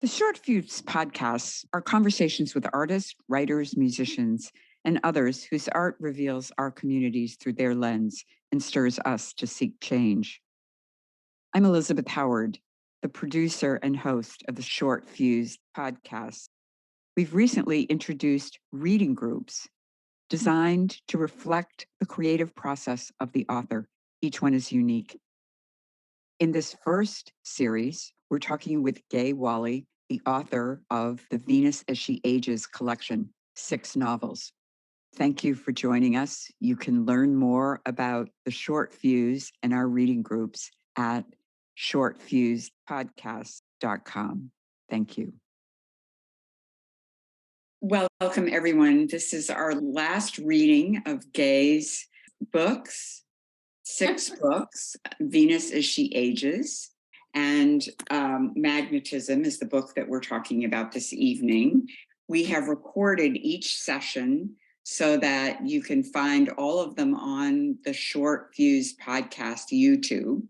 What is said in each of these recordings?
The Short Fuse podcasts are conversations with artists, writers, musicians, and others whose art reveals our communities through their lens and stirs us to seek change. I'm Elizabeth Howard, the producer and host of the Short Fuse podcast. We've recently introduced reading groups designed to reflect the creative process of the author. Each one is unique. In this first series, we're talking with Gay Wally, the author of the Venus as She Ages collection, 6 novels. Thank you for joining us. You can learn more about the Short Fuse and our reading groups at shortfusepodcast.com. Thank you. Welcome, everyone. This is our last reading of Gay's books, 6 books. Venus as She Ages, and Magnetism is the book that we're talking about this evening. We have recorded each session so that you can find all of them on the Short Fuse podcast YouTube,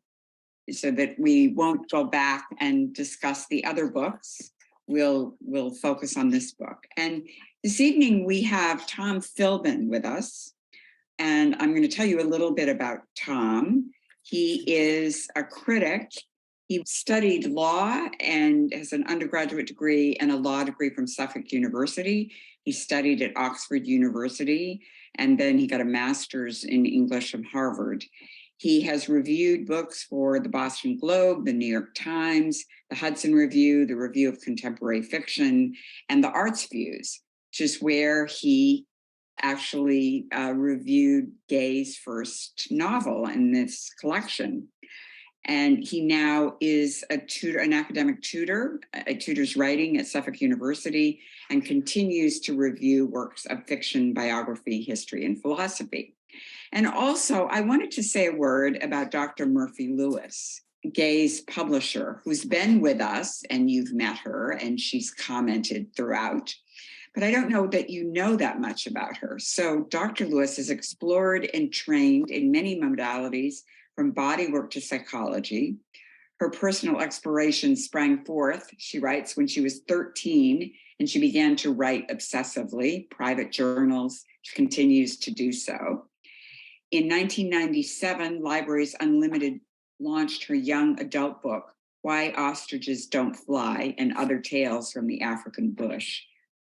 so that we won't go back and discuss the other books. We'll focus on this book. And this evening we have Tom Philbin with us. And I'm going to tell you a little bit about Tom. He is a critic. He studied law and has an undergraduate degree and a law degree from Suffolk University. He studied at Oxford University, and then he got a master's in English from Harvard. He has reviewed books for the Boston Globe, the New York Times, the Hudson Review, the Review of Contemporary Fiction, and the Arts Views, which is where he actually reviewed Gay's first novel in this collection. And he now is a tutor, an academic tutor, tutors writing at Suffolk University, and continues to review works of fiction, biography, history, and philosophy. And also, I wanted to say a word about Dr. Murphy Lewis, Gay's publisher, who's been with us, and you've met her, and she's commented throughout. But I don't know that you know that much about her. So Dr. Lewis has explored and trained in many modalities, from bodywork to psychology. Her personal exploration sprang forth, she writes, when she was 13, and she began to write obsessively, private journals. She continues to do so. In 1997, Libraries Unlimited launched her young adult book, Why Ostriches Don't Fly and Other Tales from the African Bush,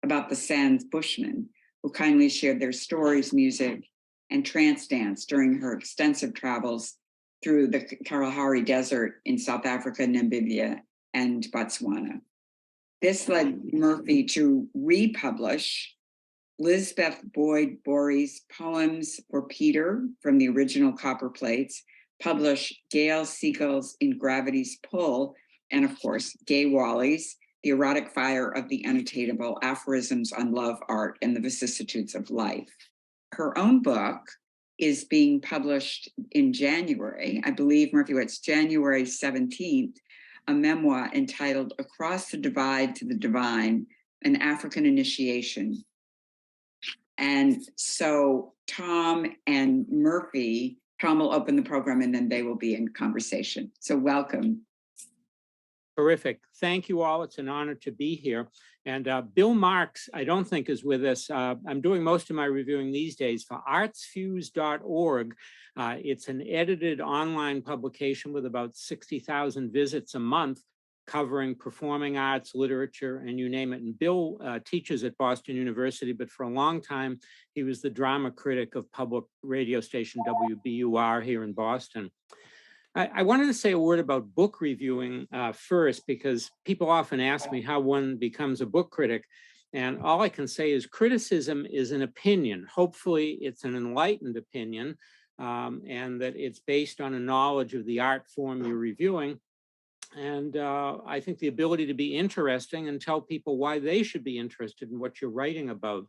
about the Sans Bushmen, who kindly shared their stories, music, and trance dance during her extensive travels through the Kalahari Desert in South Africa, Namibia, and Botswana. This led Murphy to republish Lisbeth Boyd Borey's Poems for Peter from the original copper plates, publish Gail Siegel's In Gravity's Pull, and of course, Gay Wally's The Erotic Fire of the Unattainable, Aphorisms on Love, Art, and the Vicissitudes of Life. Her own book is being published in January. I believe, Murphy, it's January 17th, a memoir entitled Across the Divide to the Divine, an African Initiation. And so Tom and Murphy, Tom will open the program and then they will be in conversation. So welcome. Terrific. Thank you all. It's an honor to be here. And Bill Marks, I don't think is with us. I'm doing most of my reviewing these days for artsfuse.org. It's an edited online publication with about 60,000 visits a month, covering performing arts, literature, and you name it. And Bill teaches at Boston University, but for a long time, he was the drama critic of public radio station WBUR here in Boston. I wanted to say a word about book reviewing first, because people often ask me how one becomes a book critic. And all I can say is criticism is an opinion. Hopefully, it's an enlightened opinion, and that it's based on a knowledge of the art form you're reviewing. And I think the ability to be interesting and tell people why they should be interested in what you're writing about.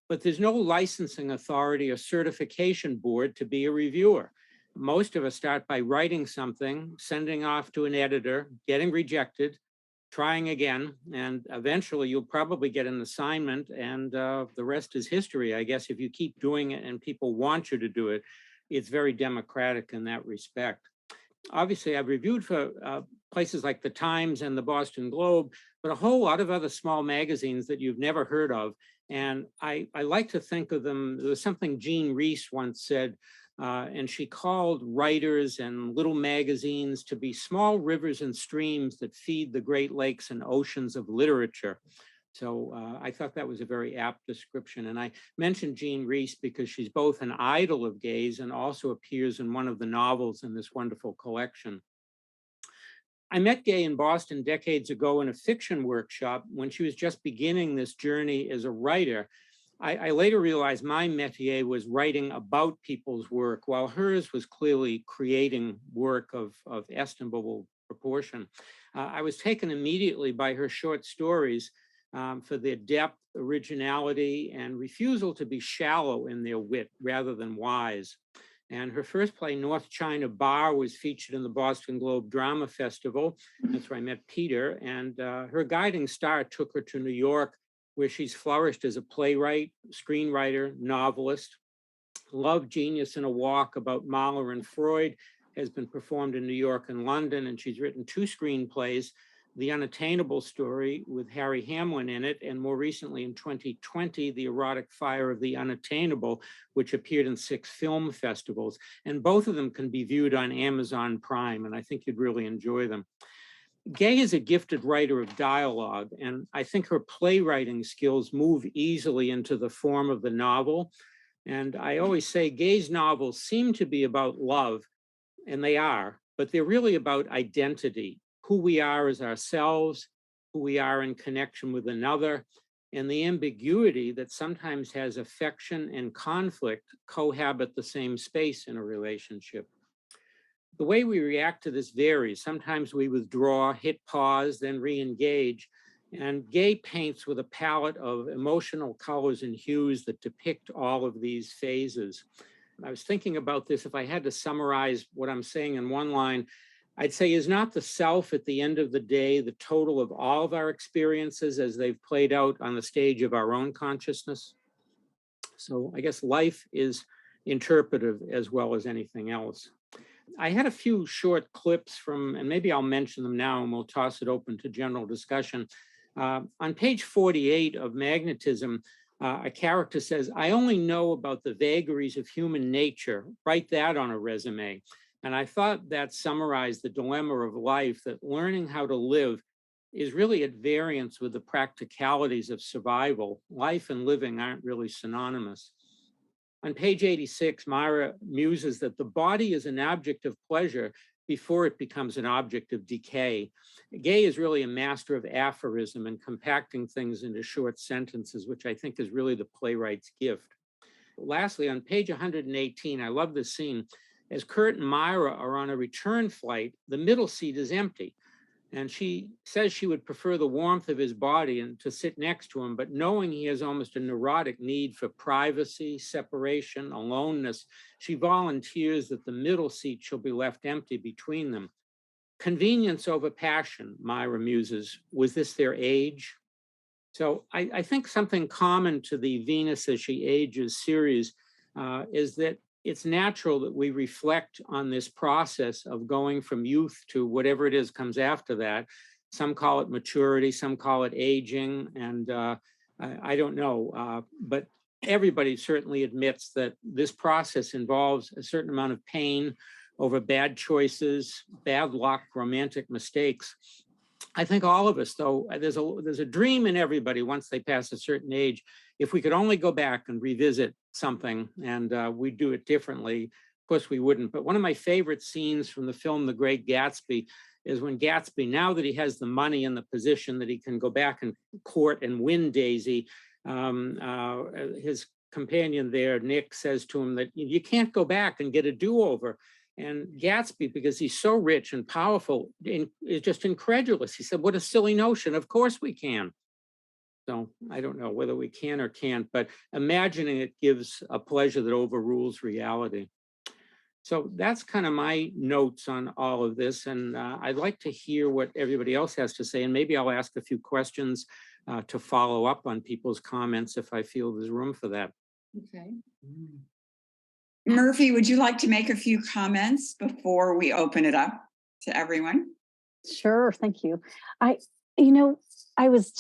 But there's no licensing authority or certification board to be a reviewer. Most of us start by writing something, sending off to an editor, getting rejected, trying again, and eventually you'll probably get an assignment, and the rest is history. I guess if you keep doing it and people want you to do it, it's very democratic in that respect. obviously I've reviewed for places like the Times and the Boston Globe, but a whole lot of other small magazines that you've never heard of. And I like to think of them, there was something Jean Rhys once said, and she called writers and little magazines to be small rivers and streams that feed the Great Lakes and oceans of literature. So I thought that was a very apt description. And I mentioned Jean Rhys because she's both an idol of Gay's and also appears in one of the novels in this wonderful collection. I met Gay in Boston decades ago in a fiction workshop when she was just beginning this journey as a writer. I later realized my métier was writing about people's work, while hers was clearly creating work of estimable proportion. I was taken immediately by her short stories for their depth, originality, and refusal to be shallow in their wit rather than wise. And her first play, North China Bar, was featured in the Boston Globe Drama Festival. That's where I met Peter. And her guiding star took her to New York, where she's flourished as a playwright, screenwriter, novelist. Love, Genius, and a Walk about Mahler and Freud has been performed in New York and London, and she's written 2 screenplays, The Unattainable Story with Harry Hamlin in it, and more recently in 2020, The Erotic Fire of the Unattainable, which appeared in 6 film festivals. And both of them can be viewed on Amazon Prime, and I think you'd really enjoy them. Gay is a gifted writer of dialogue, and I think her playwriting skills move easily into the form of the novel. And I always say Gay's novels seem to be about love, and they are, but they're really about identity, who we are as ourselves, who we are in connection with another, and the ambiguity that sometimes has affection and conflict cohabit the same space in a relationship. The way we react to this varies. Sometimes we withdraw, hit pause, then re-engage. And Gay paints with a palette of emotional colors and hues that depict all of these phases. I was thinking about this. If I had to summarize what I'm saying in one line, I'd say, is not the self at the end of the day the total of all of our experiences as they've played out on the stage of our own consciousness? So I guess life is interpretive as well as anything else. I had a few short clips from, and maybe I'll mention them now and we'll toss it open to general discussion. On page 48 of Magnetism, a character says, I only know about the vagaries of human nature. Write that on a resume. And I thought that summarized the dilemma of life, that learning how to live is really at variance with the practicalities of survival. Life and living aren't really synonymous. On page 86, Myra muses that the body is an object of pleasure before it becomes an object of decay. Gay is really a master of aphorism and compacting things into short sentences, which I think is really the playwright's gift. Lastly, on page 118, I love this scene. As Kurt and Myra are on a return flight, the middle seat is empty. And she says she would prefer the warmth of his body and to sit next to him, but knowing he has almost a neurotic need for privacy, separation, aloneness, she volunteers that the middle seat shall be left empty between them. Convenience over passion, Myra muses. Was this their age? So I think something common to the Venus as She Ages series is that it's natural that we reflect on this process of going from youth to whatever it is comes after that. Some call it maturity, some call it aging, and I don't know, but everybody certainly admits that this process involves a certain amount of pain over bad choices, bad luck, romantic mistakes. I think all of us, though, there's a dream in everybody once they pass a certain age. If we could only go back and revisit something and we'd do it differently, of course we wouldn't. But one of my favorite scenes from the film The Great Gatsby is when Gatsby, now that he has the money and the position that he can go back and court and win Daisy, his companion there, Nick, says to him that you can't go back and get a do-over. And Gatsby, because he's so rich and powerful, is just incredulous. He said, what a silly notion. Of course we can. So I don't know whether we can or can't, but imagining it gives a pleasure that overrules reality. So that's kind of my notes on all of this. And I'd like to hear what everybody else has to say. And maybe I'll ask a few questions to follow up on people's comments if I feel there's room for that. Okay. Murphy, would you like to make a few comments before we open it up to everyone? Sure, thank you. I was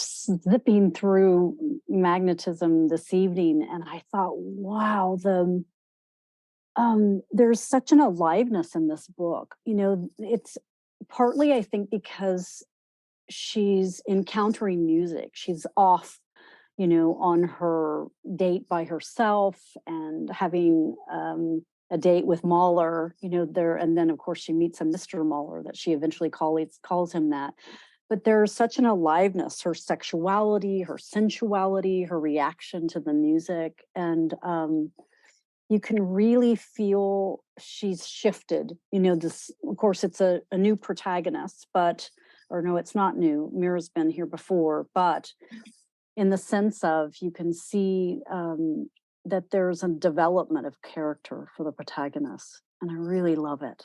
zipping through Magnetism this evening, and I thought, wow, there's such an aliveness in this book. It's partly, I think, because she's encountering music. She's off, on her date by herself and having a date with Mahler, there, and then of course she meets a Mr. Mahler that she eventually calls him that. But there's such an aliveness, her sexuality, her sensuality, her reaction to the music, and you can really feel she's shifted. This, of course, it's a new protagonist, or no, it's not new. Mira's been here before, but in the sense of you can see that there's a development of character for the protagonist, and I really love it.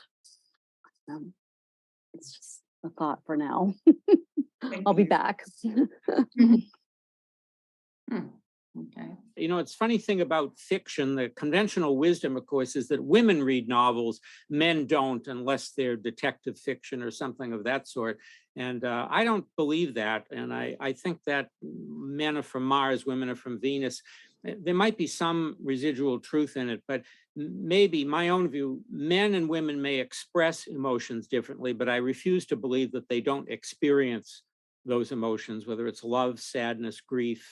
It's just a thought for now. I'll be back. Okay. It's funny thing about fiction, the conventional wisdom, of course, is that women read novels, men don't, unless they're detective fiction or something of that sort. And I don't believe that. And I think that men are from Mars, women are from Venus. There might be some residual truth in it, but maybe my own view, men and women may express emotions differently, but I refuse to believe that they don't experience those emotions, whether it's love, sadness, grief,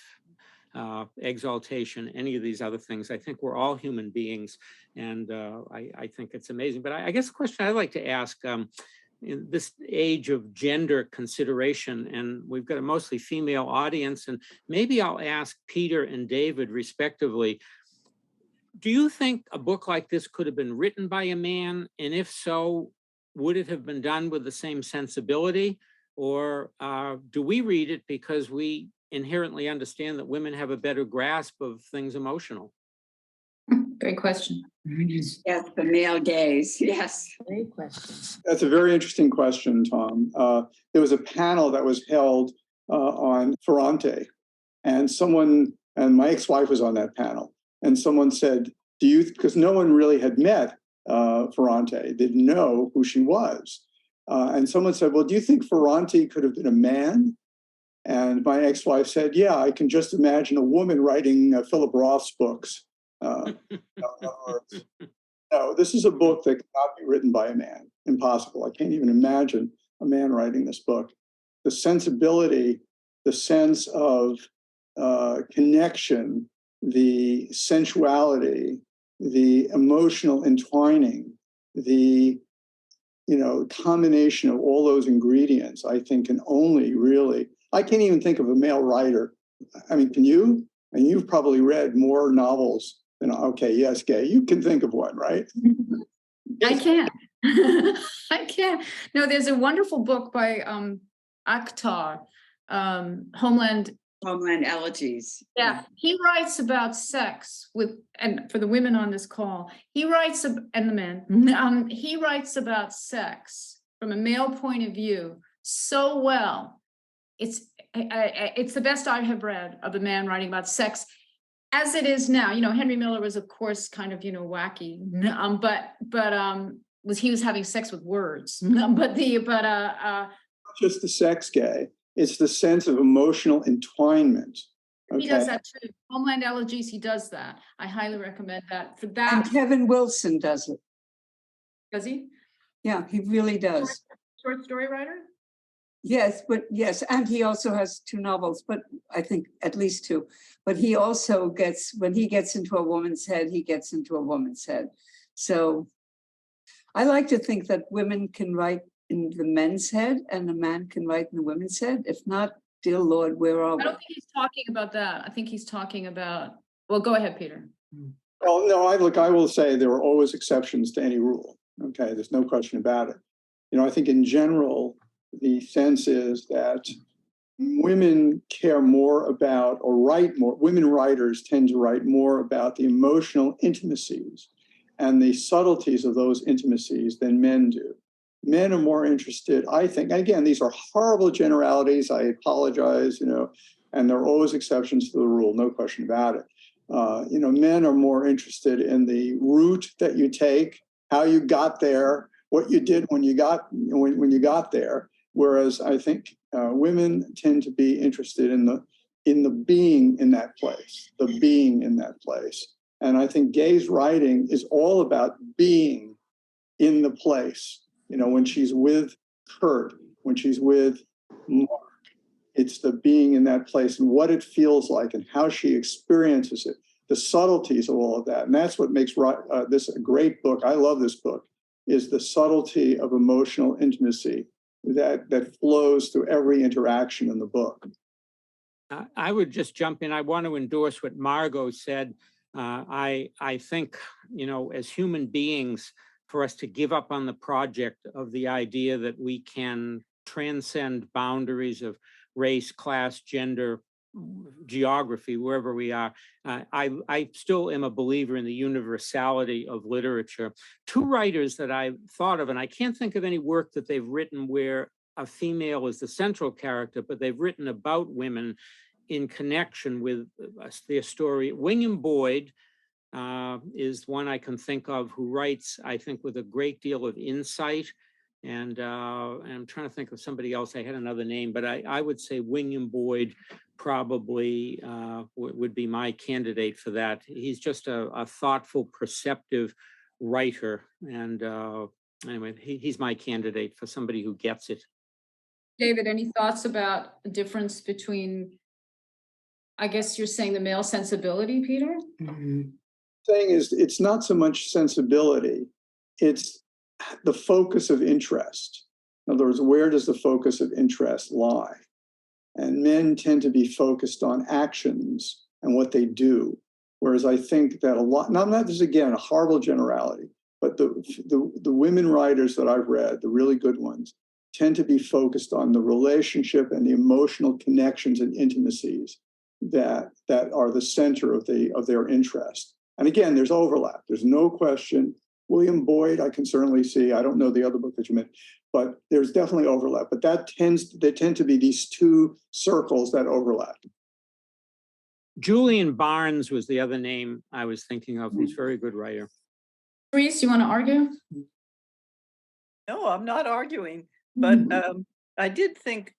exaltation, any of these other things. I think we're all human beings, and I think it's amazing. But I guess the question I'd like to ask, in this age of gender consideration, and we've got a mostly female audience, and maybe I'll ask Peter and David respectively, do you think a book like this could have been written by a man? And if so, would it have been done with the same sensibility? Or do we read it because we inherently understand that women have a better grasp of things emotional? Great question. Yes, the male gaze. Yes. Great question. That's a very interesting question, Tom. There was a panel that was held on Ferrante, and my ex-wife was on that panel, and someone said, because no one really had met Ferrante, didn't know who she was. And someone said, well, do you think Ferrante could have been a man? And my ex-wife said, yeah, I can just imagine a woman writing Philip Roth's books. No, this is a book that cannot be written by a man. Impossible. I can't even imagine a man writing this book. The sensibility, the sense of connection, the sensuality, the emotional entwining, the combination of all those ingredients, I think can only really, I can't even think of a male writer. I mean, can you? And you've probably read more novels than, okay, yes, Gay, you can think of one, right? I can't. I can't. No, there's a wonderful book by Akhtar, Homeland Elegies. Yeah, he writes about sex and for the women on this call, he writes, and the men, he writes about sex from a male point of view so well. It's the best I have read of a man writing about sex as it is now. Henry Miller was, of course, kind of, wacky, but he was having sex with words, not just the sex, Gay. It's the sense of emotional entwinement. Okay? He does that too. Homeland Elegies, he does that. I highly recommend that. For that, And Kevin Wilson does it. Does he? Yeah, he really does. Short story writer? Yes, and he also has 2 novels, but I think at least 2. But he also when he gets into a woman's head, he gets into a woman's head. So I like to think that women can write in the men's head and a man can write in the women's head. If not, dear Lord, where are we? I don't think he's talking about that. I think he's talking about, well, go ahead, Peter. Well, no, I will say there are always exceptions to any rule. Okay, there's no question about it. I think in general, the sense is that women care more about, or write more, women writers tend to write more about the emotional intimacies and the subtleties of those intimacies than men do. Men are more interested, I think, and again, these are horrible generalities, I apologize, and there are always exceptions to the rule, no question about it. Men are more interested in the route that you take, how you got there, what you did when you got there. Whereas I think women tend to be interested in the being in that place, the being in that place. And I think Gay's writing is all about being in the place. When she's with Kurt, when she's with Mark, it's the being in that place and what it feels like and how she experiences it, the subtleties of all of that. And that's what makes this a great book. I love this book, is the subtlety of emotional intimacy that flows through every interaction in the book. I would just jump in. I want to endorse what Margot said. I think, as human beings, for us to give up on the project of the idea that we can transcend boundaries of race, class, gender, geography, wherever we are. I still am a believer in the universality of literature. Two writers that I thought of, and I can't think of any work that they've written where a female is the central character, but they've written about women in connection with their story. William Boyd is one I can think of who writes, I think, with a great deal of insight. And I'm trying to think of somebody else. I had another name, but I would say William Boyd probably would be my candidate for that. He's just a thoughtful, perceptive writer. And anyway, he's my candidate for somebody who gets it. David, any thoughts about the difference between, I guess you're saying, the male sensibility, Peter? Saying is, it's not so much sensibility, it's the focus of interest. In other words, where does the focus of interest lie? And men tend to be focused on actions and what they do. Whereas I think that a lot, not this is again a horrible generality, but the women writers that I've read, the really good ones, tend to be focused on the relationship and the emotional connections and intimacies that are the center of their interest. And again, there's overlap. There's no question. William Boyd, I can certainly see. I don't know the other book that you meant, but there's definitely overlap. But they tend to be these two circles that overlap. Julian Barnes was the other name I was thinking of, who's a very good writer. Reese, you want to argue? No, I'm not arguing, but I did think,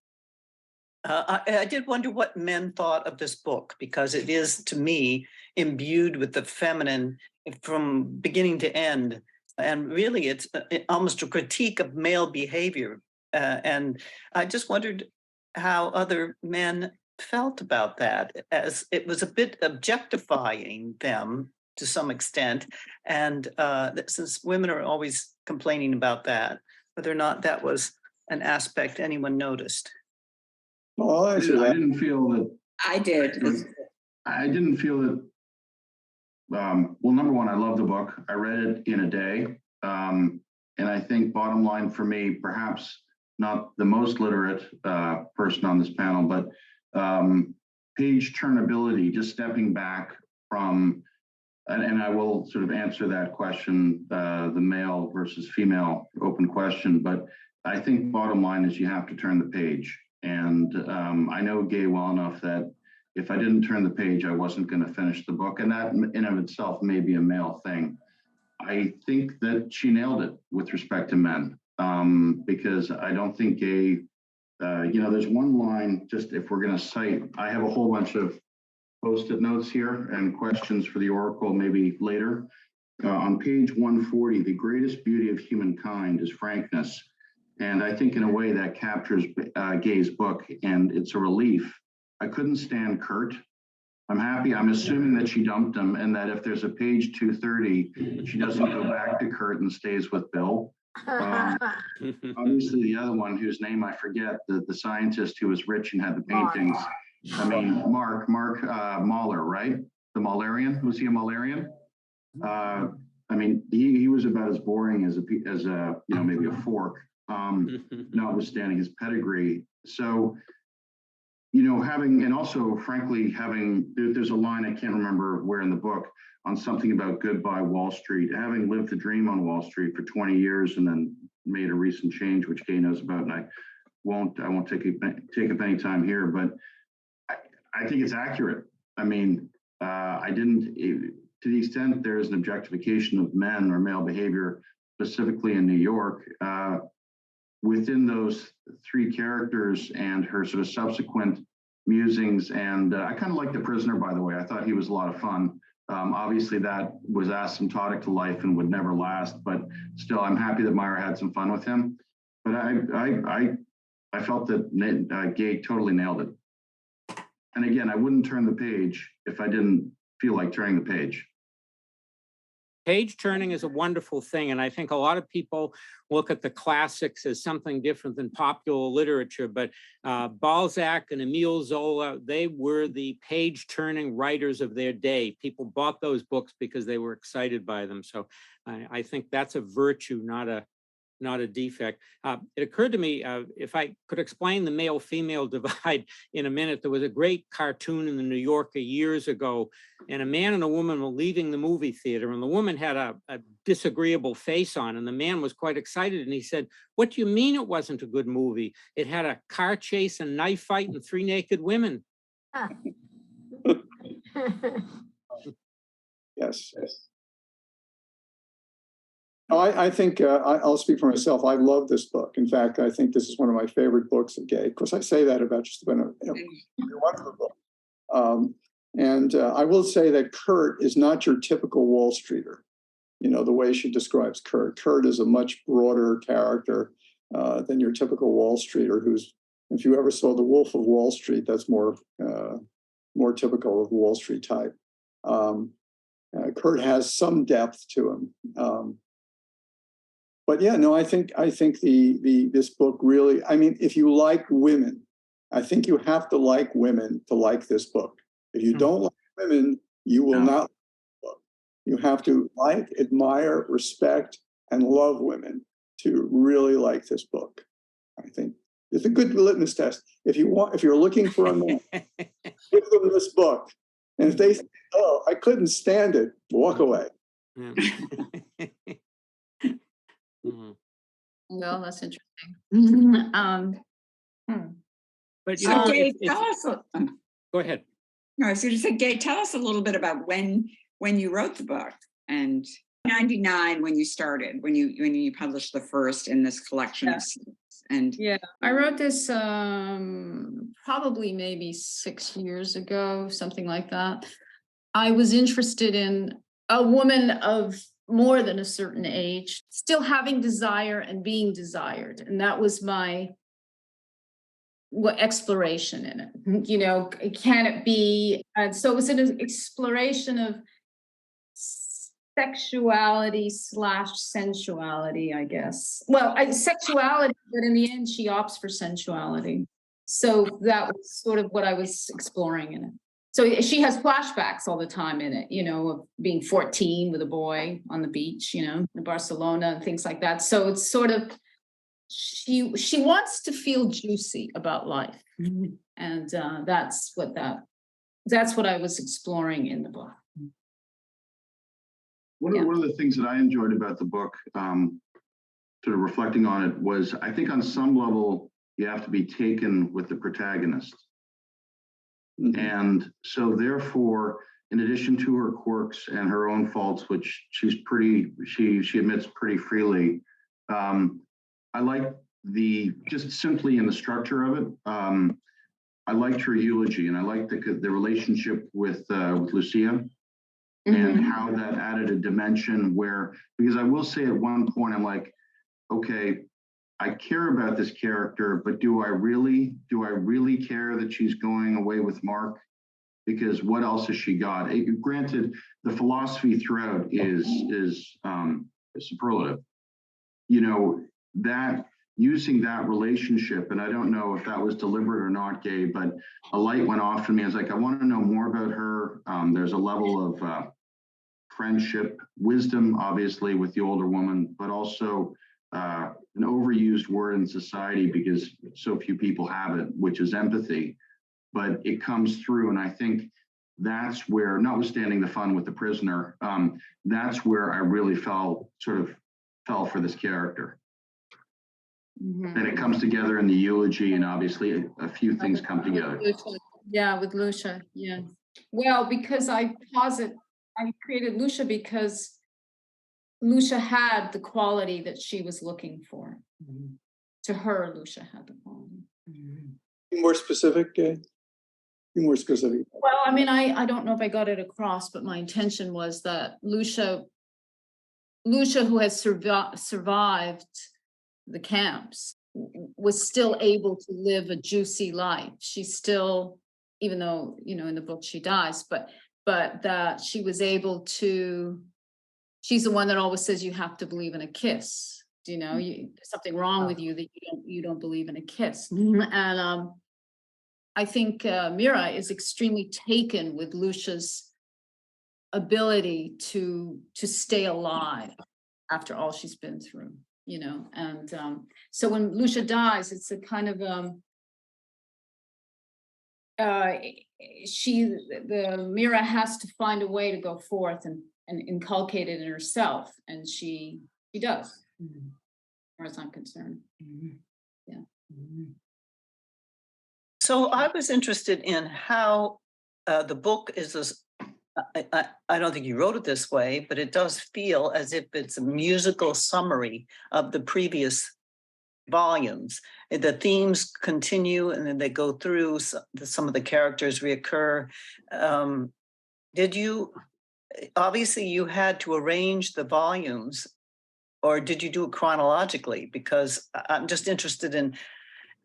I did wonder what men thought of this book, because it is, to me, imbued with the feminine from beginning to end. And really, it's almost a critique of male behavior. And I just wondered how other men felt about that, as it was a bit objectifying them to some extent. And since women are always complaining about that, whether or not that was an aspect anyone noticed. Well, I didn't feel that. I did. I didn't feel that. Well, number one, I love the book. I read it in a day. And I think bottom line for me, perhaps not the most literate person on this panel, but page turnability, just stepping back from, and I will sort of answer that question, the male versus female open question, but I think bottom line is you have to turn the page. And I know Gay well enough that if I didn't turn the page, I wasn't going to finish the book. And that in of itself may be a male thing. I think that she nailed it with respect to men, because I don't think Gay, there's one line, just if we're going to cite, I have a whole bunch of Post-it notes here and questions for the Oracle maybe later. On page 140, the greatest beauty of humankind is frankness. And I think in a way that captures Gay's book, and it's a relief. I couldn't stand Kurt. I'm happy. I'm assuming that she dumped him, and that if there's a page 230, she doesn't go back to Kurt and stays with Bill. Obviously, the other one, whose name I forget, the scientist who was rich and had the paintings. I mean, Mark Mahler, right? The Mahlerian. Was he a Mahlerian? I mean, he was about as boring as maybe a fork, notwithstanding his pedigree. So, having, and also, frankly, there's a line, I can't remember where in the book, on something about Goodbye Wall Street. Having lived the dream on Wall Street for 20 years and then made a recent change, which Gay knows about, and I won't take up any time here, but I think it's accurate. I mean, I didn't, to the extent there is an objectification of men or male behavior, specifically in New York, within those three characters and her sort of subsequent musings. And I kind of like The Prisoner, by the way. I thought he was a lot of fun. Obviously, that was asymptotic to life and would never last, but still, I'm happy that Meyer had some fun with him. But I felt that Gay totally nailed it. And again, I wouldn't turn the page if I didn't feel like turning the page. Page turning is a wonderful thing, and I think a lot of people look at the classics as something different than popular literature, but Balzac and Émile Zola, they were the page-turning writers of their day. People bought those books because they were excited by them, so I think that's a virtue, not a defect. It occurred to me, if I could explain the male-female divide in a minute, there was a great cartoon in the New Yorker years ago, and a man and a woman were leaving the movie theater, and the woman had a disagreeable face on, and the man was quite excited, and he said, "What do you mean it wasn't a good movie? It had a car chase, a knife fight, and 3 naked women." Yes. I think I'll speak for myself. I love this book. In fact, I think this is one of my favorite books of Gay. Of course, I say that about just about every one of the book. And I will say that Kurt is not your typical Wall Streeter. You know, the way she describes Kurt. Kurt is a much broader character than your typical Wall Streeter who's, if you ever saw The Wolf of Wall Street, that's more typical of the Wall Street type. Kurt has some depth to him. But yeah, no, I think this book really, I mean, if you like women, I think you have to like women to like this book. If you don't like women, you will not like the book. You have to like, admire, respect, and love women to really like this book. I think it's a good litmus test. If you're looking for a man, give them this book. And if they say, "Oh, I couldn't stand it," walk away. Well, that's interesting. But you So know, Gay, tell us. Go ahead. No, I was going to say, Gay, tell us a little bit about when you wrote the book, and 1999 when you started, when you published the first in this collection of scenes. And yeah, I wrote this probably maybe 6 years ago, something like that. I was interested in a woman of more than a certain age, still having desire and being desired. And that was my exploration in it. You know, can it be? And so it was an exploration of sexuality / sensuality, I guess. Well, sexuality, but in the end, she opts for sensuality. So that was sort of what I was exploring in it. So she has flashbacks all the time in it, you know, of being 14 with a boy on the beach, you know, in Barcelona and things like that. So it's sort of, she wants to feel juicy about life. And that's what I was exploring in the book. One of the things that I enjoyed about the book, sort of reflecting on it, was I think on some level, you have to be taken with the protagonist. Mm-hmm. And so therefore, in addition to her quirks and her own faults, which she admits pretty freely, I like just simply in the structure of it, I liked her eulogy, and I liked the relationship with Lucia. Mm-hmm. And how that added a dimension because I will say at one point, I'm like, okay, I care about this character, but do I really care that she's going away with Mark? Because what else has she got? Granted, the philosophy throughout is superlative. You know, that using that relationship, and I don't know if that was deliberate or not, Gay, but a light went off in me. I was like, I want to know more about her. There's a level of friendship, wisdom, obviously, with the older woman, but also an overused word in society because so few people have it, which is empathy. But it comes through, and I think that's where, notwithstanding the fun with the prisoner, that's where I really fell for this character. Mm-hmm. And it comes together in the eulogy, and obviously a few things come together. Yeah, with Lucia, yeah. Well, because I created Lucia because Lucia had the quality that she was looking for. To her, Lucia had the quality. Be more specific, Gay? Be more specific. Well, I mean, I don't know if I got it across, but my intention was that Lucia, who has survived the camps, was still able to live a juicy life. She's still, even though, you know, in the book she dies, but that she was able to, she's the one that always says you have to believe in a kiss. Do you know, there's something wrong with you that you don't believe in a kiss. And I think Mira is extremely taken with Lucia's ability to stay alive after all she's been through, you know. And so when Lucia dies, it's a kind of Mira has to find a way to go forth and inculcate it in herself, and she does, as far as I'm concerned. Yeah. So I was interested in how the book is, I don't think you wrote it this way, but it does feel as if it's a musical summary of the previous volumes. The themes continue and then they go through, some of the characters reoccur. Obviously you had to arrange the volumes, or did you do it chronologically? Because I'm just interested in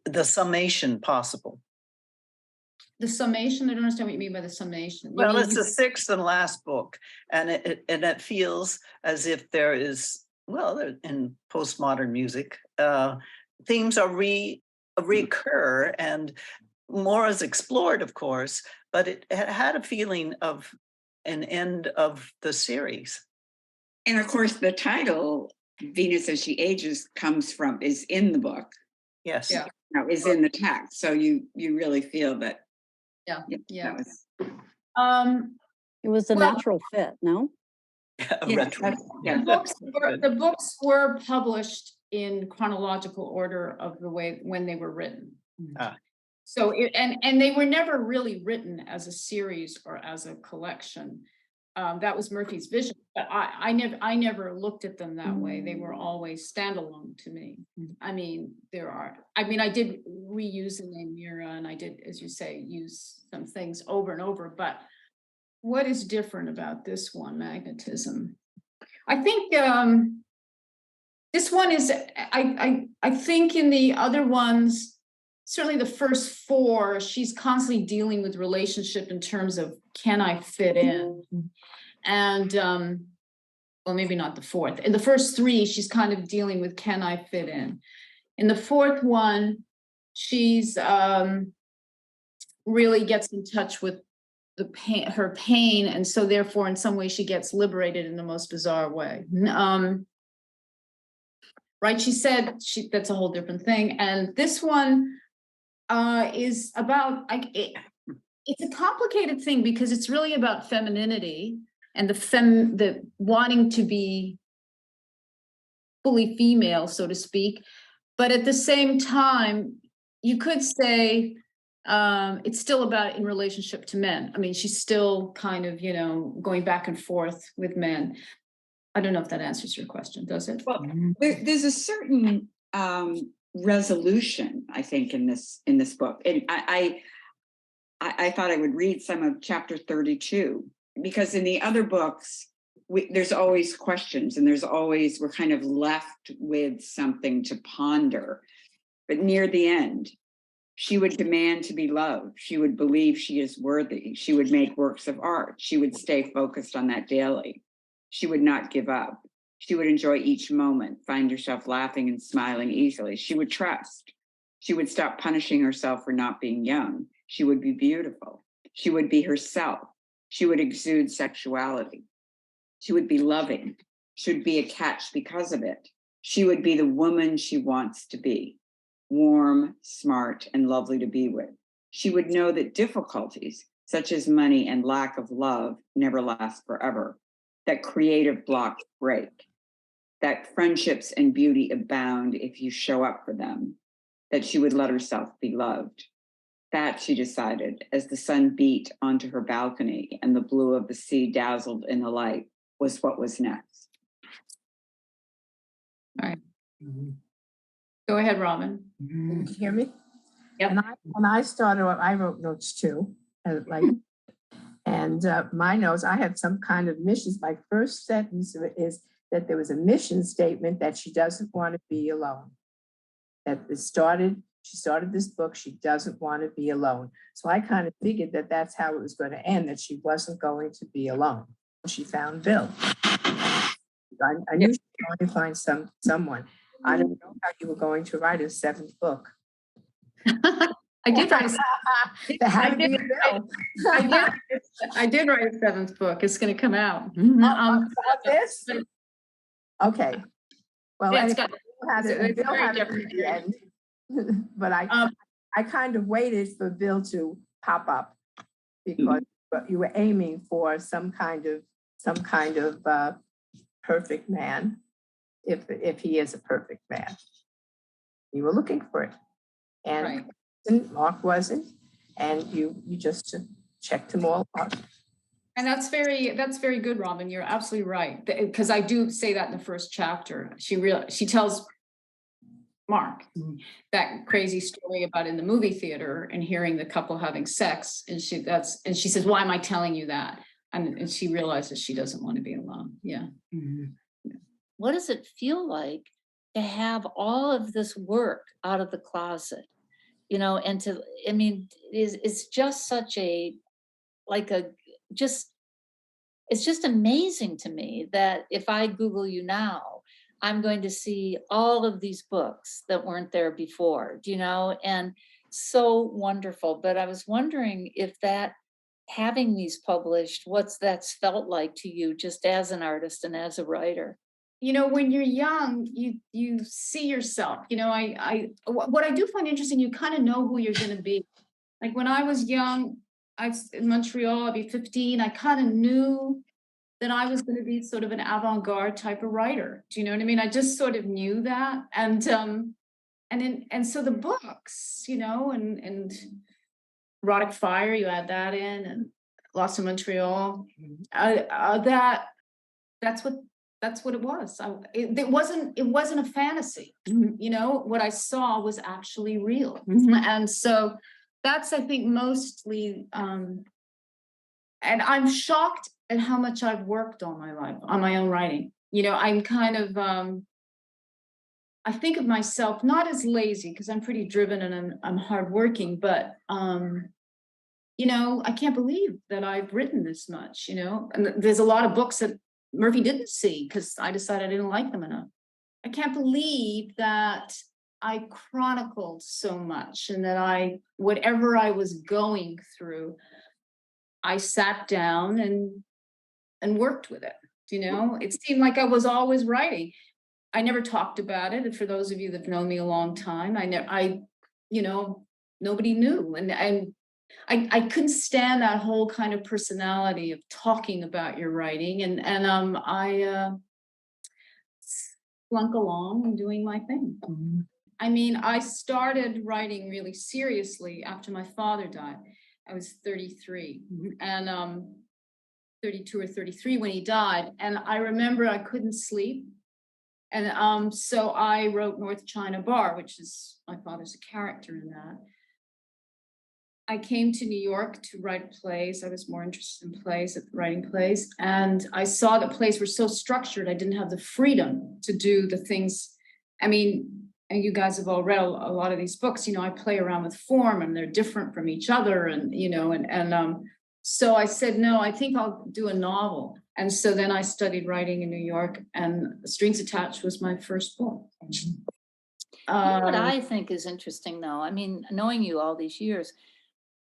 the summation possible. The summation? I don't understand what you mean by the summation. Well, it's the sixth and last book, and it feels as if there is, well, in postmodern music, themes are recur, and more is explored, of course, but it had a feeling of an end of the series. And of course, the title, Venus as She Ages, is in the book. Yes. Yeah. No, is in the text. So you really feel that. Yeah. It was a natural fit, no? The books were published in chronological order of the way when they were written. So and they were never really written as a series or as a collection. That was Murphy's vision, but I never looked at them that way. They were always standalone to me. I mean, I did reuse the name Mira, and I did, as you say, use some things over and over, but what is different about this one, Magnetism? I think this one is, I think in the other ones, certainly the first four, she's constantly dealing with relationship in terms of, can I fit in? And, well, maybe not the fourth. In the first three, she's kind of dealing with, can I fit in? In the fourth one, she's really gets in touch with the pain, her pain. And so therefore, in some way, she gets liberated in the most bizarre way. Right, she said, that's a whole different thing. And this one is about, it's a complicated thing because it's really about femininity and the wanting to be fully female, so to speak. But at the same time, you could say it's still about in relationship to men. I mean, she's still kind of, going back and forth with men. I don't know if that answers your question, does it? Well, there's a certain resolution, I think, in this book. And I thought I would read some of chapter 32, because in the other books, there's always questions, and we're kind of left with something to ponder. But near the end, she would demand to be loved. She would believe she is worthy. She would make works of art. She would stay focused on that daily. She would not give up. She would enjoy each moment, find herself laughing and smiling easily. She would trust. She would stop punishing herself for not being young. She would be beautiful. She would be herself. She would exude sexuality. She would be loving. She would be a catch because of it. She would be the woman she wants to be, warm, smart, and lovely to be with. She would know that difficulties, such as money and lack of love, never last forever, that creative blocks break, that friendships and beauty abound if you show up for them, that she would let herself be loved. That, she decided, as the sun beat onto her balcony and the blue of the sea dazzled in the light, was what was next. All right. Go ahead, Robin. Can you hear me? Yep. When I started, I wrote notes too, and my notes, I had some kind of missions. My first sentence is that there was a mission statement that she doesn't want to be alone. She started this book, she doesn't want to be alone. So I kind of figured that that's how it was going to end, that she wasn't going to be alone. She found Bill. I knew she was going to find someone. I don't know how you were going to write a seventh book. I did write I did write a seventh book. It's going to come out. This? Okay. Well, yeah, Bill had it at the end. But I kind of waited for Bill to pop up because you were aiming for some kind of perfect man, if he is a perfect man. You were looking for it, and Mark wasn't, and you just checked them all out. And that's very good, Robin. You're absolutely right, because I do say that in the first chapter. She tells Mark that crazy story about in the movie theater and hearing the couple having sex, and she says, "Why am I telling you that?" And she realizes she doesn't want to be alone. Yeah. Mm-hmm. What does it feel like to have all of this work out of the closet? And it's just such it's just amazing to me that if I Google you now, I'm going to see all of these books that weren't there before, and so wonderful. But I was wondering if having these published, that's felt like to you just as an artist and as a writer. When you're young, you see yourself, what I do find interesting, you kind of know who you're going to be. Like when I was young, in Montreal, I'd be 15, I kind of knew that I was going to be sort of an avant-garde type of writer. Do you know what I mean? I just sort of knew that. And so the books, and Erotic Fire, you add that in, and Lost in Montreal, that's what it was. It wasn't a fantasy. What I saw was actually real. And so that's, I think, mostly, and I'm shocked at how much I've worked all my life on my own writing. I'm kind of, I think of myself not as lazy, because I'm pretty driven and I'm hardworking, but, I can't believe that I've written this much, and there's a lot of books that Murphy didn't see because I decided I didn't like them enough. I can't believe that I chronicled so much, and that whatever I was going through, I sat down and worked with it. It seemed like I was always writing. I never talked about it. And for those of you that've known me a long time, nobody knew. And I couldn't stand that whole kind of personality of talking about your writing. And I slunk along and doing my thing. Mm-hmm. I started writing really seriously after my father died. I was 33, and 32 or 33 when he died. And I remember I couldn't sleep. And so I wrote North China Bar, which is my father's a character in that. I came to New York to write plays. I was more interested in writing plays. And I saw that plays were so structured, I didn't have the freedom to do the things. And you guys have all read a lot of these books, I play around with form and they're different from each other. And, so I said, no, I think I'll do a novel. And so then I studied writing in New York, and Strings Attached was my first book. What I think is interesting, though, knowing you all these years,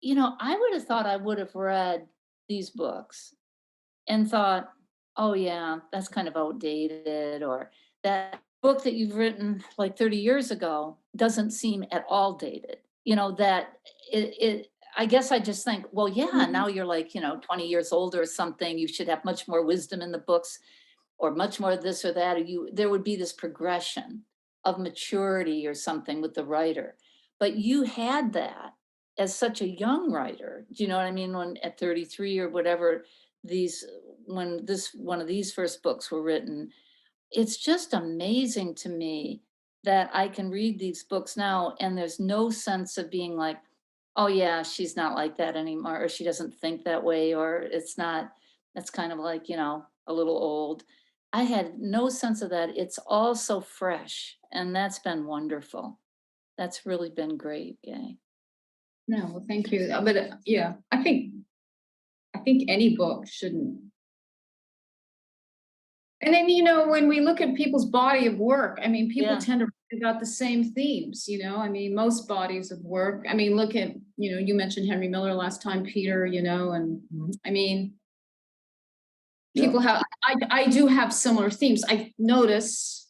I would have thought I would have read these books and thought, oh, yeah, that's kind of outdated, or that book that you've written like 30 years ago doesn't seem at all dated. That I guess I just think, well, yeah, now you're like, 20 years older or something. You should have much more wisdom in the books, or much more this or that. There would be this progression of maturity or something with the writer. But you had that as such a young writer. Do you know what I mean? When at 33 or whatever, when one of these first books were written, it's just amazing to me that I can read these books now and there's no sense of being like, oh yeah, she's not like that anymore, or she doesn't think that way, or it's not, that's kind of like, a little old. I had no sense of that. It's all so fresh, and that's been wonderful. That's really been great, Gay. No, well, thank you. But yeah, I think any book shouldn't. And then, when we look at people's body of work, I mean, people tend to write about the same themes, I mean, most bodies of work. I mean, look at, you mentioned Henry Miller last time, Peter, and I mean, people have, I do have similar themes. I notice,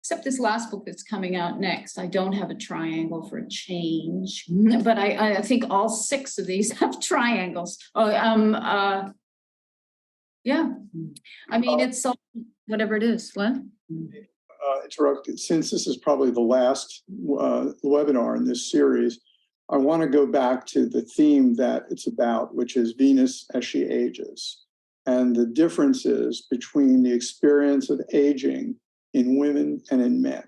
except this last book that's coming out next, I don't have a triangle for a change, but I think all 6 of these have triangles. Yeah, I mean, it's all, whatever it is. What? Interrupted. Since this is probably the last webinar in this series, I want to go back to the theme that it's about, which is Venus as she ages, and the differences between the experience of aging in women and in men.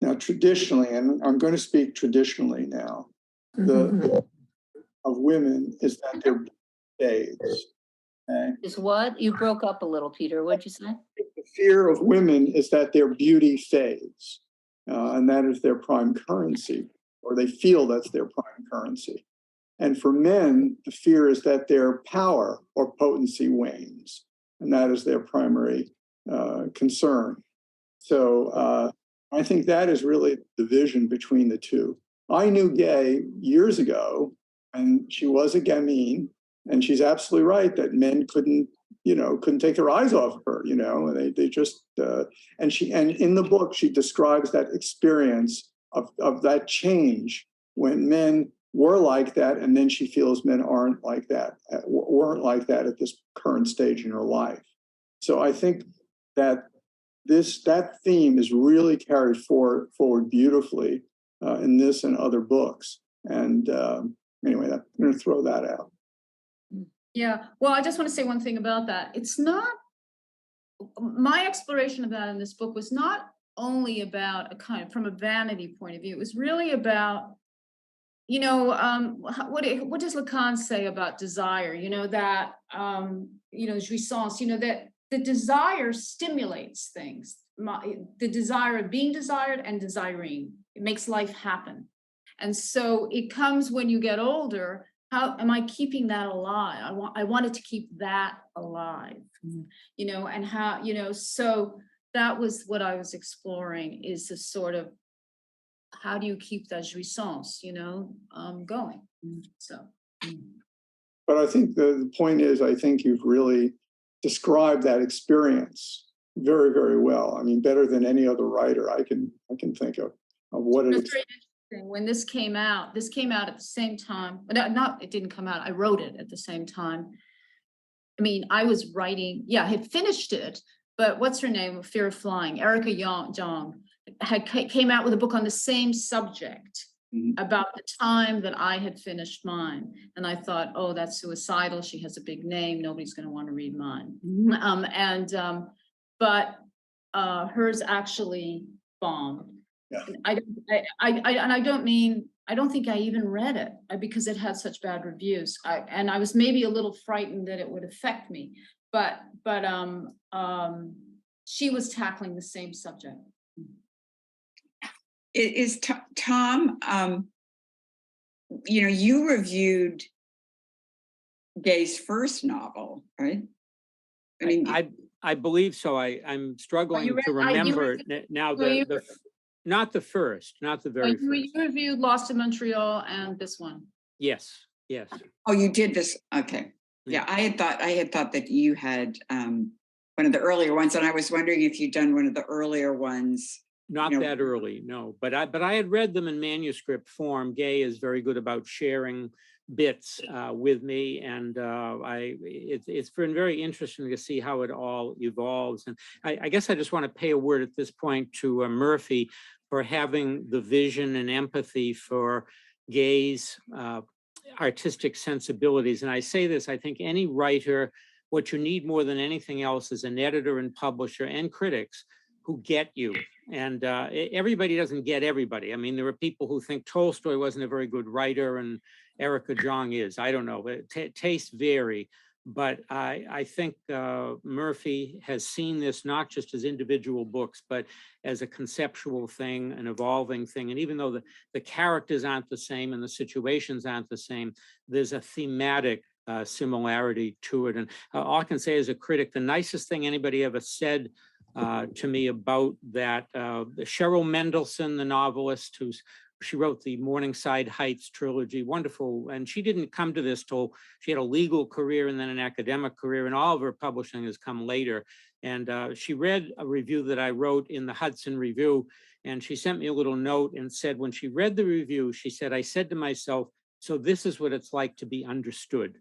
Now, traditionally, and I'm going to speak traditionally now, the of women is that they're fades. Okay. Is what? You broke up a little, Peter. What'd you say? The fear of women is that their beauty fades, and that is their prime currency, or they feel that's their prime currency. And for men, the fear is that their power or potency wanes, and that is their primary concern. So I think that is really the division between the two. I knew Gay years ago, and she was a gamine. And she's absolutely right that men couldn't take their eyes off of her, and they just, and in the book, she describes that experience of that change when men were like that. And then she feels men weren't like that at this current stage in her life. So I think that that theme is really carried forward beautifully in this and other books. And anyway, I'm going to throw that out. Yeah, well, I just want to say one thing about that. It's not, my exploration of that in this book was not only about a kind of, from a vanity point of view, it was really about, what does Lacan say about desire? That, jouissance, that the desire stimulates things, the desire of being desired and desiring, it makes life happen. And so it comes when you get older. How am I keeping that alive? I wanted to keep that alive, and how, so that was what I was exploring, is the sort of, how do you keep that jouissance, going? So. But I think the point is, I think you've really described that experience very, very well. I mean, better than any other writer I can think of what it is. When this came out at the same time, it didn't come out, I wrote it at the same time. I mean, I was writing, I had finished it, but what's her name, Fear of Flying, Erica Jong, came out with a book on the same subject about the time that I had finished mine. And I thought, oh, that's suicidal. She has a big name. Nobody's going to want to read mine. But hers actually bombed. Yeah. I don't think I even read it because it had such bad reviews. And I was maybe a little frightened that it would affect me, but she was tackling the same subject. Is Tom, you reviewed Gay's first novel, right? I mean, I believe so. I'm struggling to remember now not the first, not the very first. You reviewed Lost in Montreal and this one. Yes. Oh, you did this. Okay. Yeah, I had thought that you had one of the earlier ones, and I was wondering if you'd done one of the earlier ones. Not that early, no. But I had read them in manuscript form. Gay is very good about sharing bits with me, and it's been very interesting to see how it all evolves. And I guess I just want to pay a word at this point to Murphy for having the vision and empathy for gaze, artistic sensibilities. And I say this, I think any writer, what you need more than anything else is an editor and publisher and critics who get you. And everybody doesn't get everybody. I mean, there are people who think Tolstoy wasn't a very good writer and Erica Jong is. I don't know, but tastes vary. But I think Murphy has seen this not just as individual books, but as a conceptual thing, an evolving thing. And even though the characters aren't the same and the situations aren't the same, there's a thematic similarity to it. And all I can say as a critic, the nicest thing anybody ever said to me about that, Cheryl Mendelson, the novelist, she wrote the Morningside Heights trilogy, wonderful. And she didn't come to this till she had a legal career and then an academic career, and all of her publishing has come later. And she read a review that I wrote in the Hudson Review, and she sent me a little note and said, when she read the review, she said, I said to myself, so this is what it's like to be understood.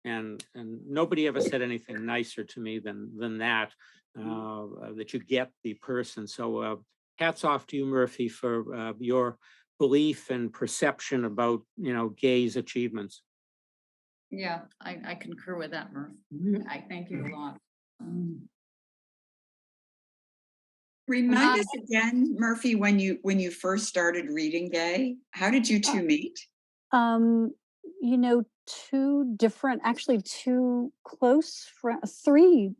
And nobody ever said anything nicer to me than that, that you get the person. So hats off to you, Murphy, for your belief and perception about, Gay's achievements. Yeah, I concur with that, Murph. I thank you a lot. Remind us again, Murphy, when you first started reading Gay, how did you two meet? Two close friends, three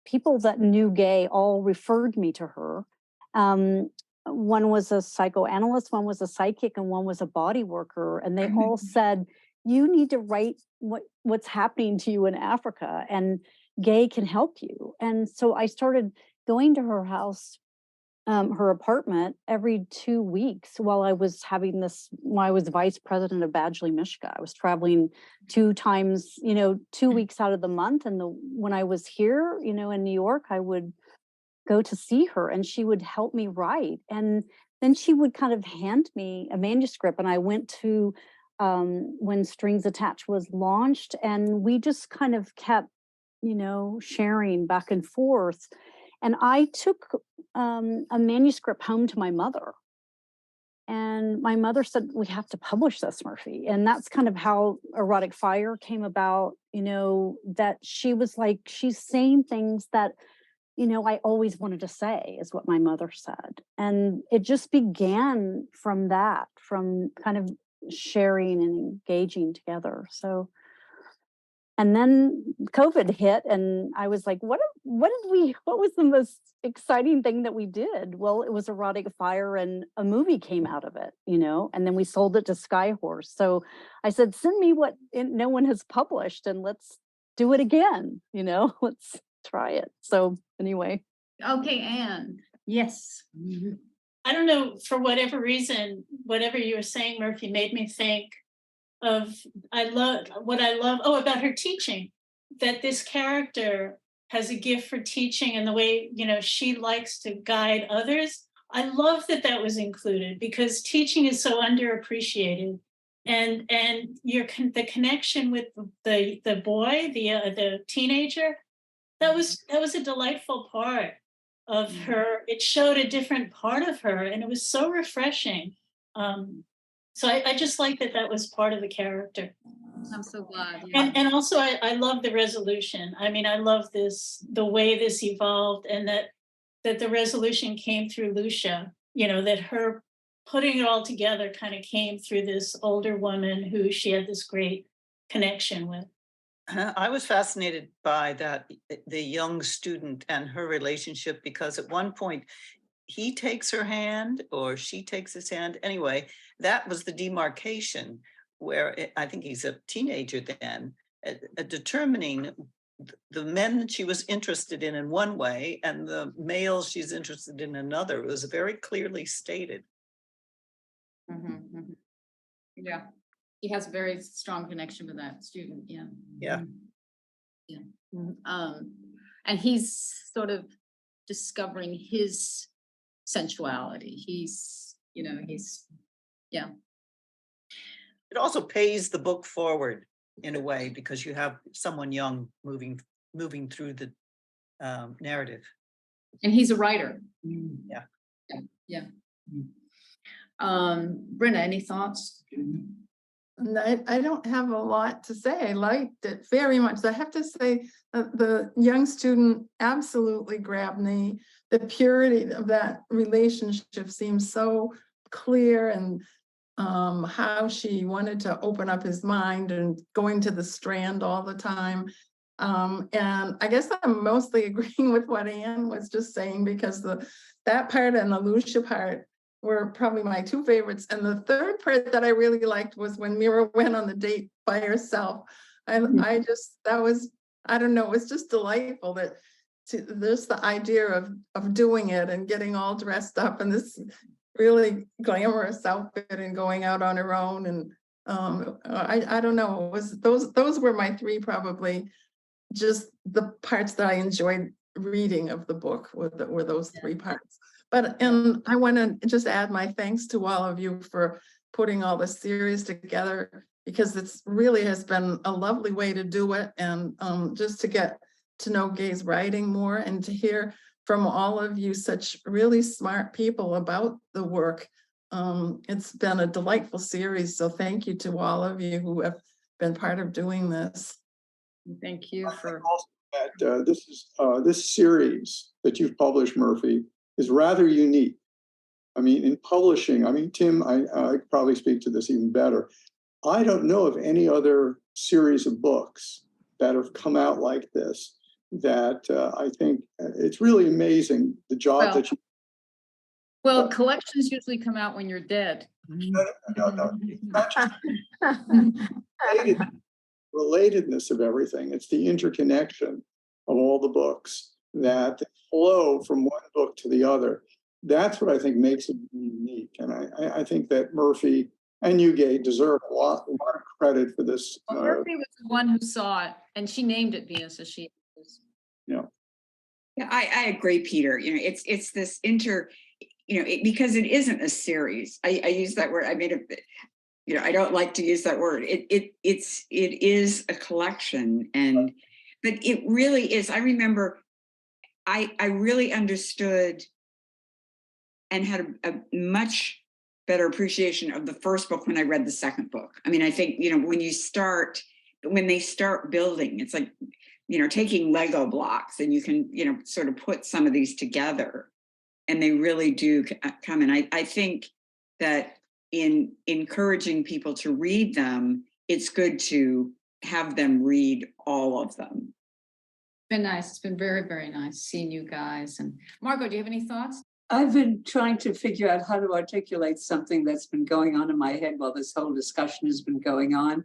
people that knew Gay all referred me to her. One was a psychoanalyst, one was a psychic, and one was a body worker. And they all said, you need to write what's happening to you in Africa, and Gay can help you. And so I started going to her house, her apartment, every 2 weeks while I was vice president of Badgley, Michigan. I was traveling 2 times, 2 weeks out of the month. And when I was here, in New York, I would go to see her and she would help me write. And then she would kind of hand me a manuscript. And I went to when Strings Attached was launched, and we just kind of kept, sharing back and forth. And I took a manuscript home to my mother. And my mother said, we have to publish this, Murphy. And that's kind of how Erotic Fire came about, that she was like, she's saying things that, I always wanted to say, is what my mother said. And it just began from that, from kind of sharing and engaging together. So, and then COVID hit, and I was like, what was the most exciting thing that we did? Well, it was Erotic Fire, and a movie came out of it, and then we sold it to Skyhorse. So I said, send me what no one has published, and let's do it again, let's try it. So anyway. Okay, Anne. Yes. I don't know, for whatever reason, whatever you were saying, Murphy, made me think of, about her teaching, that this character has a gift for teaching and the way, she likes to guide others. I love that was included, because teaching is so underappreciated. And the connection with the boy, the teenager, that was a delightful part of her. It showed a different part of her, and it was so refreshing. So I just like that was part of the character. I'm so glad. Yeah. And also I love the resolution. I mean, I love the way this evolved, and that the resolution came through Lucia, that her putting it all together kind of came through this older woman who she had this great connection with. I was fascinated by the young student and her relationship, because at one point he takes her hand or she takes his hand. Anyway, that was the demarcation where I think he's a teenager then, determining the men she was interested in one way and the males she's interested in another. It was very clearly stated. Mm-hmm. Yeah. He has a very strong connection with that student. Yeah. Yeah. Yeah. And he's sort of discovering his sensuality. He's, yeah. It also pays the book forward in a way, because you have someone young moving through the narrative. And he's a writer. Yeah. Yeah. Brenda, any thoughts? I don't have a lot to say. I liked it very much. I have to say the young student absolutely grabbed me. The purity of that relationship seems so clear, and how she wanted to open up his mind and going to the Strand all the time. And I guess I'm mostly agreeing with what Anne was just saying, because that part and the Lucia part were probably my two favorites. And the third part that I really liked was when Mira went on the date by herself. I don't know, it was just delightful that there's the idea of doing it and getting all dressed up in this really glamorous outfit and going out on her own. And I don't know, it was those were my three, probably just the parts that I enjoyed reading of the book were those three parts. And I want to just add my thanks to all of you for putting all the series together, because it's really has been a lovely way to do it, and just to get to know Gay's writing more and to hear from all of you such really smart people about the work. It's been a delightful series, so thank you to all of you who have been part of doing this. Thank you for that. This series that you've published, Murphy, is rather unique. I mean, in publishing, I mean, Tim, I probably speak to this even better. I don't know of any other series of books that have come out like this, that I think it's really amazing, the job that you... Well, collections usually come out when you're dead. No. Not just relatedness of everything. It's the interconnection of all the books that flow from one book to the other. That's what I think makes it unique. And I think that Murphy and you, Gay, deserve a lot of credit for this. Well, Murphy was the one who saw it, and she named it Venus as she is. Yeah. Yeah, I agree, Peter. You know, it's this because it isn't a series. I use that word. I made it. You know, I don't like to use that word. It is a collection, but it really is. I remember I really understood and had a much better appreciation of the first book when I read the second book. I mean, I think, when they start building, it's like, taking Lego blocks, and you can, sort of put some of these together, and they really do come. And I think that in encouraging people to read them, it's good to have them read all of them. It's been nice. It's been very, very nice seeing you guys. And Margot, do you have any thoughts? I've been trying to figure out how to articulate something that's been going on in my head while this whole discussion has been going on.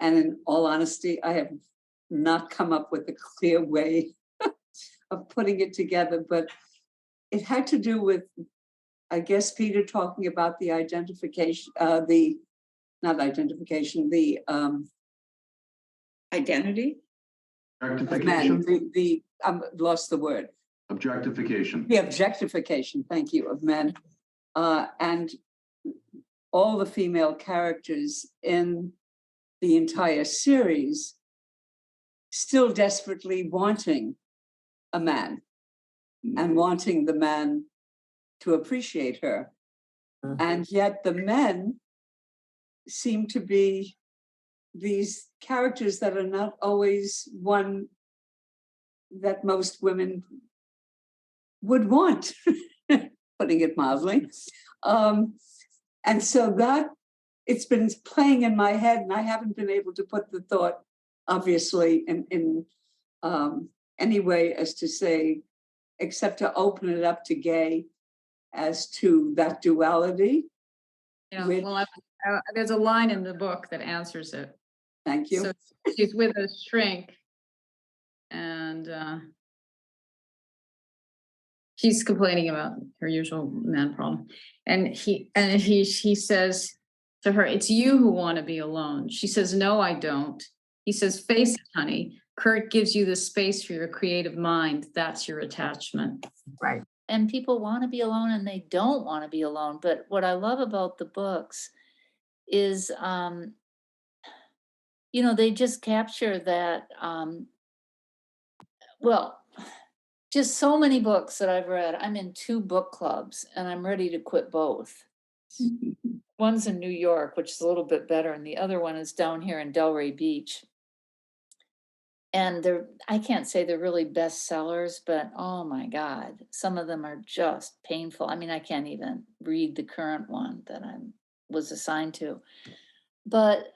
And in all honesty, I have not come up with a clear way of putting it together, but it had to do with, I guess, Peter talking about the identification, identity? Objectification? I lost the word. Objectification. The objectification, thank you, of men. And all the female characters in the entire series still desperately wanting a man and wanting the man to appreciate her. And yet the men seem to be these characters that are not always one that most women would want, putting it mildly. And so that it's been playing in my head, and I haven't been able to put the thought, obviously, in any way as to say, except to open it up to Gay as to that duality. Yeah, well, there's a line in the book that answers it. Thank you. So she's with a shrink, and she's complaining about her usual man problem, and he says to her, "It's you who want to be alone." She says, "No, I don't." He says, "Face it, honey. Kurt gives you the space for your creative mind. That's your attachment." Right. And people want to be alone, and they don't want to be alone. But what I love about the books is, they just capture that. Just so many books that I've read. I'm in 2 book clubs, and I'm ready to quit both. One's in New York, which is a little bit better, and the other one is down here in Delray Beach. And I can't say they're really bestsellers, but oh my God, some of them are just painful. I mean, I can't even read the current one that I was assigned to. But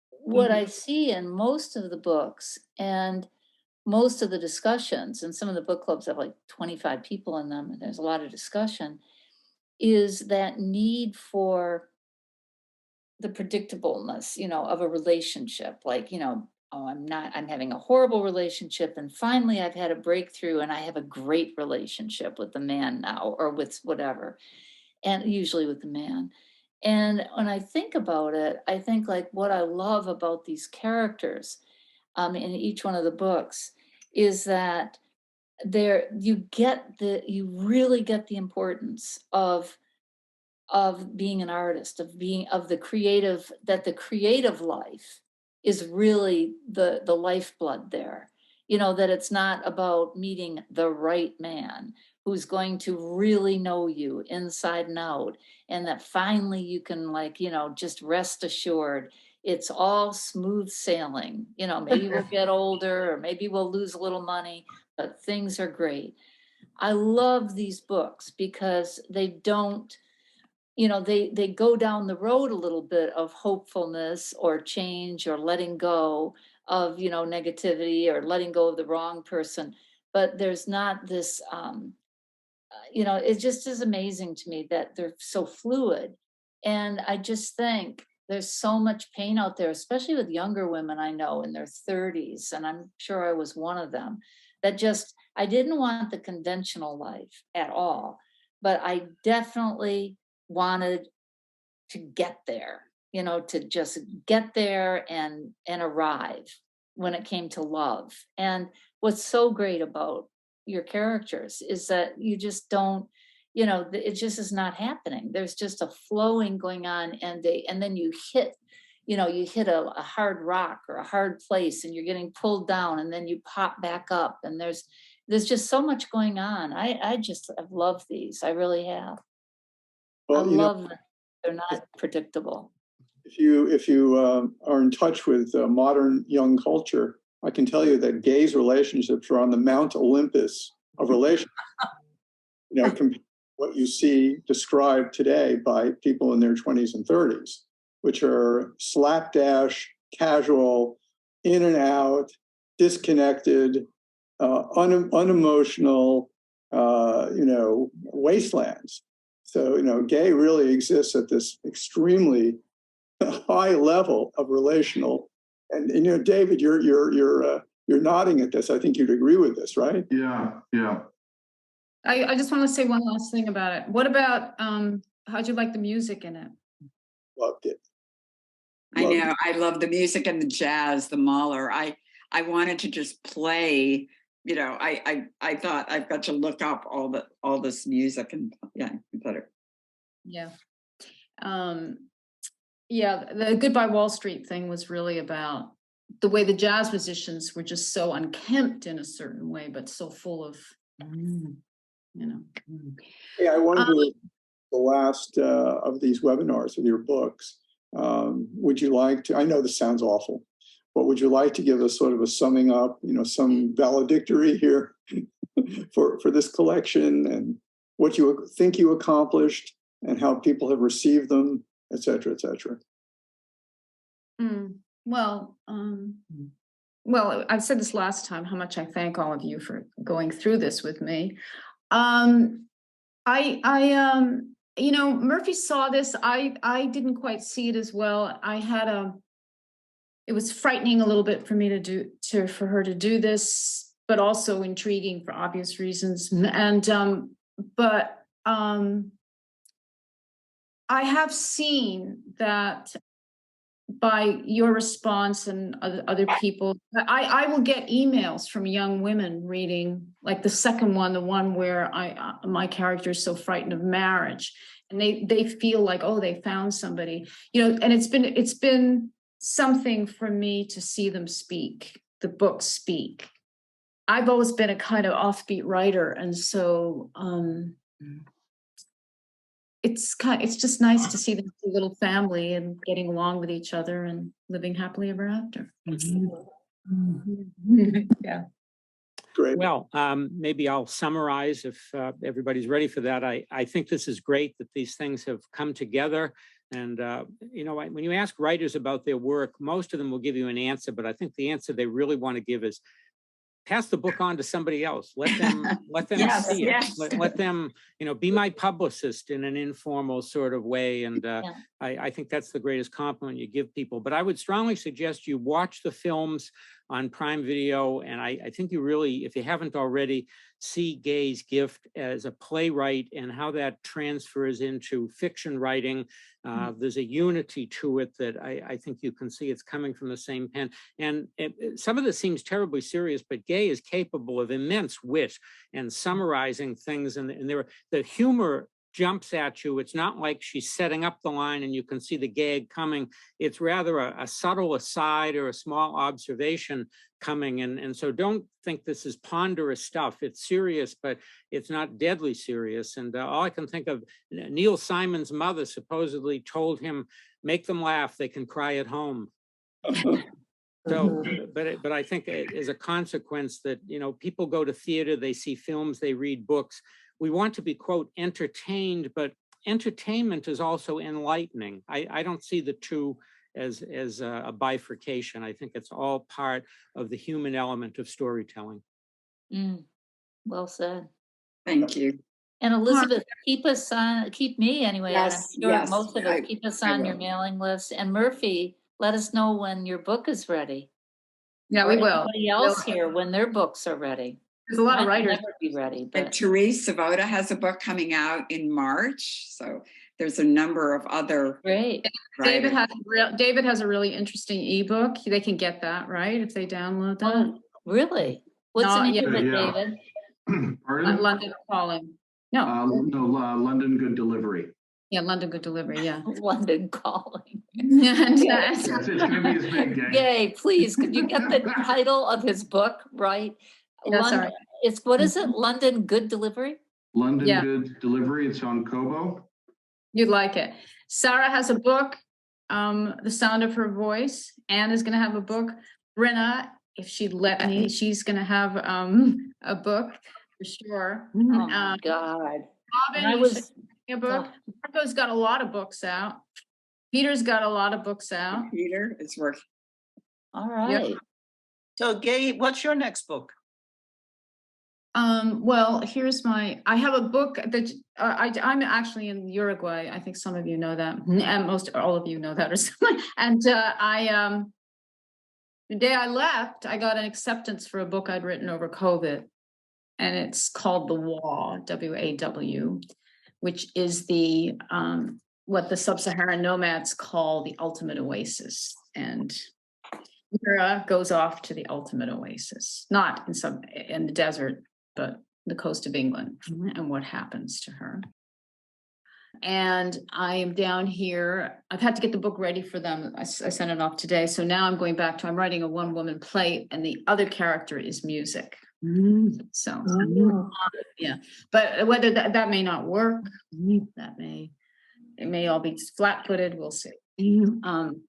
what I see in most of the books and most of the discussions, and some of the book clubs have like 25 people in them, and there's a lot of discussion, is that need for the predictableness, of a relationship. Like, oh, I'm having a horrible relationship, and finally I've had a breakthrough and I have a great relationship with the man now, or with whatever, and usually with the man. And when I think about it, I think like what I love about these characters in each one of the books is that you really get the importance of being an artist, of the creative, that the creative life is really the lifeblood there. That it's not about meeting the right man who's going to really know you inside and out, and that finally you can just rest assured it's all smooth sailing. Maybe we'll get older, or maybe we'll lose a little money, but things are great. I love these books because they don't, they go down the road a little bit of hopefulness or change or letting go of, negativity, or letting go of the wrong person. But there's not this, it just is amazing to me that they're so fluid. And I just think there's so much pain out there, especially with younger women I know in their 30s. And I'm sure I was one of them, that I didn't want the conventional life at all, but I definitely wanted to get there, to just get there and arrive when it came to love. And what's so great about your characters is that you just don't, it just is not happening. There's just a flowing going on, and then you hit a hard rock or a hard place, and you're getting pulled down, and then you pop back up, and there's just so much going on. I've loved these. I really have. Well, I love them. They're not predictable. If you are in touch with modern young culture, I can tell you that gays' relationships are on the Mount Olympus of relationships. Compared to what you see described today by people in their 20s and 30s, which are slapdash, casual, in and out, disconnected, unemotional, wastelands. So, gay really exists at this extremely high level of relational. And David, you're nodding at this. I think you'd agree with this, right? Yeah. I just want to say one last thing about it. What about how'd you like the music in it? Loved it. I know. I love the music and the jazz, the Mahler. I wanted to just play. I thought I've got to look up all this music, and better. Yeah. The Goodbye Wall Street thing was really about the way the jazz musicians were just so unkempt in a certain way, but so full of, Hey, I wonder, the last of these webinars with your books, would you like to, I know this sounds awful, but would you like to give us sort of a summing up, some valedictory here for this collection, and what you think you accomplished, and how people have received them, et cetera, et cetera? Well, I've said this last time, how much I thank all of you for going through this with me. Murphy saw this. I didn't quite see it as well. It was frightening a little bit for me for her to do this, but also intriguing for obvious reasons. And, I have seen that by your response and other people, I will get emails from young women reading, like the second one, the one where my character is so frightened of marriage, and they feel like, oh, they found somebody, and it's been something for me to see them speak, the book speak. I've always been a kind of offbeat writer, and so it's just nice to see this little family and getting along with each other and living happily ever after. Yeah. Great. Well, maybe I'll summarize if everybody's ready for that. I think this is great that these things have come together. And, when you ask writers about their work, most of them will give you an answer, but I think the answer they really want to give is pass the book on to somebody else. Let them Yes, see it. yes. Let them, be my publicist in an informal sort of way. And I think that's the greatest compliment you give people. But I would strongly suggest you watch the films on Prime Video. And I think you really, if you haven't already, see Gay's gift as a playwright and how that transfers into fiction writing. There's a unity to it that I think you can see it's coming from the same pen. And some of this seems terribly serious, but Gay is capable of immense wit and summarizing things. And the humor jumps at you. It's not like she's setting up the line and you can see the gag coming. It's rather a subtle aside or a small observation coming. And so don't think this is ponderous stuff. It's serious, but it's not deadly serious. And all I can think of, Neil Simon's mother supposedly told him, make them laugh, they can cry at home. So, but I think as a consequence that, people go to theater, they see films, they read books. We want to be, quote, entertained, but entertainment is also enlightening. I don't see the two as a bifurcation. I think it's all part of the human element of storytelling. Well said. Thank you. And Elizabeth, keep me anyway. Yes, I'm sure yes, most of us keep us on your will. mailing list. And Murphy, let us know when your book is ready. Yeah, or we will. anybody else here when their books are ready. There's a lot of writers. Never be ready, But but Terese Svoboda has a book coming out in March. So there's a number of other great. David writers. has a really interesting ebook. They can get that, right? If they download that. Oh, really? What's the name of it, Yeah. David? Pardon? London Calling. No. London Good Delivery. Yeah, London Good Delivery. Yeah. London Calling. And, Yes, it's going to be his big day. Yay, please, could you get the title of his book right? Yeah, sorry. What is it? London Good Delivery? London Yeah. Good Delivery. It's on Kobo. You'd like it. Sarah has a book, The Sound of Her Voice. Anne is going to have a book. Brenna, if she'd let me, she's going to have a book for sure. Oh my God. Robin, I was a book. Marco's got a lot of books out. Peter's got a lot of books out. Peter is working. all right. Yep. So Gay, what's your next book? Well, I have a book that I'm actually in Uruguay. I think some of you know that, and all of you know that or something. And the day I left, I got an acceptance for a book I'd written over COVID, and it's called The Waw, W-A-W, which is the what the sub-Saharan nomads call the ultimate oasis. And Mira goes off to the ultimate oasis, not in the desert, but the coast of England, and what happens to her. And I am down here. I've had to get the book ready for them. I sent it off today. So now I'm going back I'm writing a one-woman play, and the other character is music. So, yeah. But whether that may not work, it may all be flat-footed, we'll see.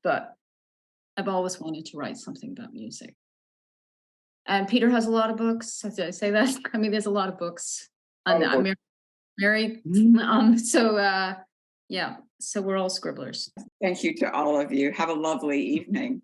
But I've always wanted to write something about music. And Peter has a lot of books. Did I say that? I mean, there's a lot of books. I'm married. So we're all scribblers. Thank you to all of you. Have a lovely evening.